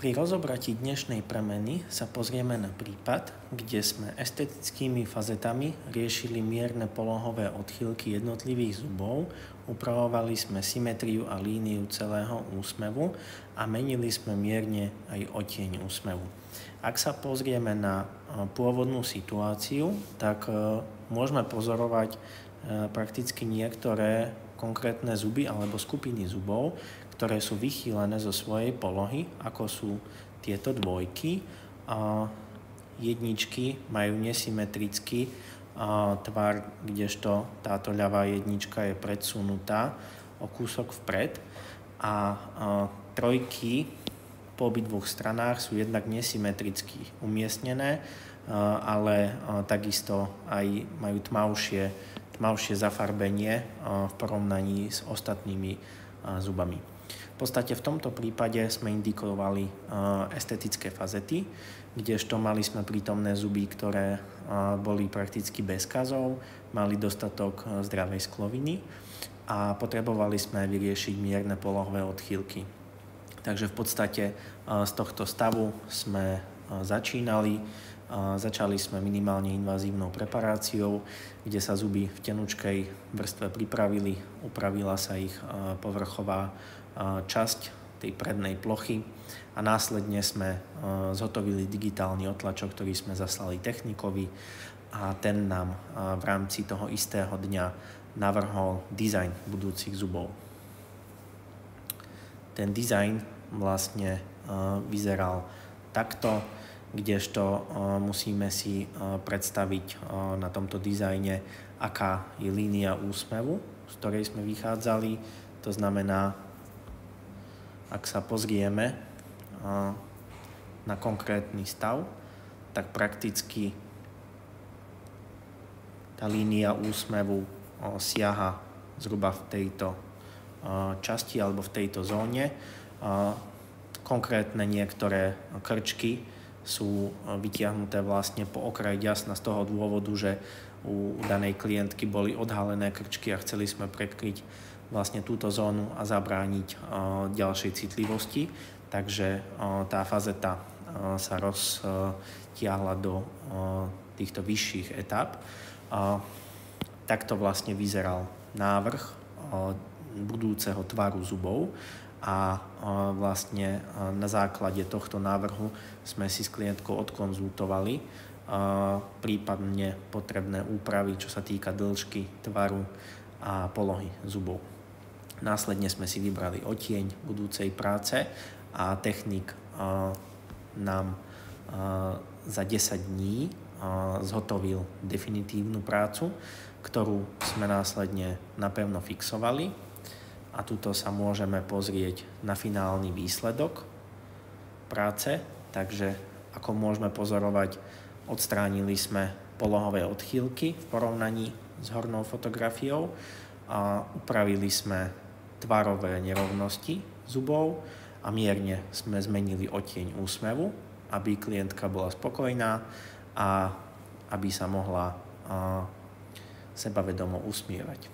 Pri rozobratí dnešnej premeny sa pozrieme na prípad, kde sme estetickými fazetami riešili mierne polohové odchýlky jednotlivých zubov, upravovali sme symetriu a líniu celého úsmevu a menili sme mierne aj odtieň úsmevu. Ak sa pozrieme na pôvodnú situáciu, tak môžeme pozorovať prakticky niektoré konkrétne zuby alebo skupiny zubov, ktoré sú vychýlené zo svojej polohy, ako sú tieto dvojky. Jedničky majú nesymetrický tvar, kdežto táto ľavá jednička je predsunutá o kúsok vpred a trojky po obidvoch stranách sú jednak nesymetricky umiestnené, ale takisto aj majú tmavšie zafarbenie v porovnaní s ostatnými zubami. V podstate v tomto prípade sme indikovali estetické fazety, kdežto mali sme prítomné zuby, ktoré boli prakticky bez kazov, mali dostatok zdravej skloviny a potrebovali sme vyriešiť mierne polohové odchýlky. Takže v podstate z tohto stavu sme začínali. Začali sme minimálne invazívnou preparáciou, kde sa zuby v tenučkej vrstve pripravili, upravila sa ich povrchová časť tej prednej plochy a následne sme zhotovili digitálny otlačok, ktorý sme zaslali technikovi a ten nám v rámci toho istého dňa navrhol dizajn budúcich zubov. Ten dizajn vlastne vyzeral takto, kdežto musíme si predstaviť na tomto dizajne, aká je línia úsmevu, z ktorej sme vychádzali. To znamená, ak sa pozrieme na konkrétny stav, tak prakticky tá línia úsmevu siaha zhruba v tejto časti alebo v tejto zóne. Konkrétne niektoré krčky sú vytiahnuté vlastne po okraji ďasna z toho dôvodu, že u danej klientky boli odhalené krčky a chceli sme prekryť vlastne túto zónu a zabrániť ďalšej citlivosti. Takže tá fazeta sa roztiahla do týchto vyšších etáp. Takto vlastne vyzeral návrh budúceho tvaru zubov. A vlastne na základe tohto návrhu sme si s klientkou odkonzultovali prípadne potrebné úpravy, čo sa týka dĺžky, tvaru a polohy zubov. Následne sme si vybrali odtieň budúcej práce a technik nám za 10 dní zhotovil definitívnu prácu, ktorú sme následne napevno fixovali. A tuto sa môžeme pozrieť na finálny výsledok práce. Takže ako môžeme pozorovať, odstránili sme polohové odchýlky v porovnaní s hornou fotografiou a upravili sme tvarové nerovnosti zubov a mierne sme zmenili odtieň úsmevu, aby klientka bola spokojná a aby sa mohla sebavedomo usmievať.